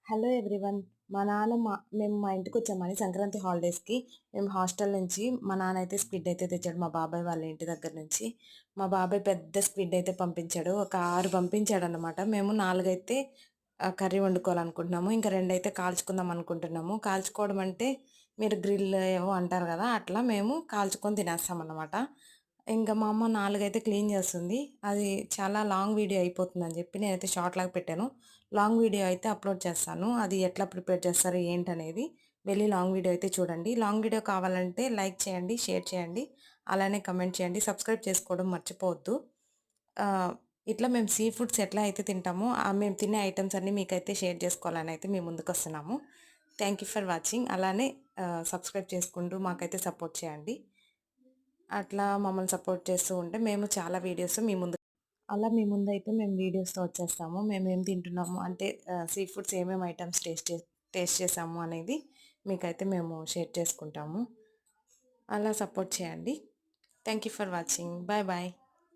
Hello everyone. మేము మా ఇంటికొచ్చామని సంక్రాంతి హాలిడేస్‌కి. మేము హాస్టల్ నుంచి మా నాన్న అయితే స్క్విడ్ అయితే తెచ్చాడు మా బాబాయ్ వాళ్ళ ఇంటి దగ్గర నుంచి. మా బాబాయ్ పెద్ద స్క్విడ్ అయితే పంపించాడు. ఒక 6 పంపించాడన్నమాట. మేము 4 అయితే కర్రీ వండుకోవాలనుకుంటున్నాము. ఇంకా 2 అయితే కాల్చుకుందాం అనుకుంటున్నాము. కాల్చుకోవడం అంటే మీరు గ్రిల్ ఏవో అంటారు కదా! అట్లా మేము కాల్చుకొని తినేస్తామన్నమాట. ఇంక మా అమ్మ 4 అయితే క్లీన్ చేస్తుంది. అది చాలా లాంగ్ వీడియో అయిపోతుందని చెప్పి నేనైతే షార్ట్ లాగా పెట్టాను. లాంగ్ వీడియో అయితే అప్‌లోడ్ చేస్తాను. అది ఎట్లా ప్రిపేర్ చేస్తారు ఏంటనేది వెళ్లి లాంగ్ వీడియో అయితే చూడండి. లాంగ్ వీడియో కావాలంటే లైక్ చేయండి, షేర్ చేయండి, అలానే కమెంట్ చేయండి. సబ్స్క్రైబ్ చేసుకోవడం మర్చిపోవద్దు. ఆహ్, ఇట్లా మేము సీ ఫుడ్స్ ఎట్లా అయితే తింటామో మేము తినే ఐటెమ్స్ అన్నీ మీకైతే షేర్ చేసుకోవాలని అయితే మేము ముందుకొస్తున్నాము. Thank you for watching. అలానే సబ్స్క్రైబ్ చేసుకుంటూ మాకైతే సపోర్ట్ చేయండి. అట్లా మమ్మల్ని సపోర్ట్ చేస్తూ ఉంటే మేము చాలా వీడియోస్ మీ ముందైతే మేము వీడియోస్‌తో వచ్చేస్తాము. మేమేం తింటున్నాము అంటే సీ ఫుడ్స్ ఏమేమి ఐటెమ్స్ టేస్ట్ చేసాము అనేది మీకైతే మేము షేర్ చేసుకుంటాము. అలా సపోర్ట్ చేయండి. Thank you for watching. Bye bye.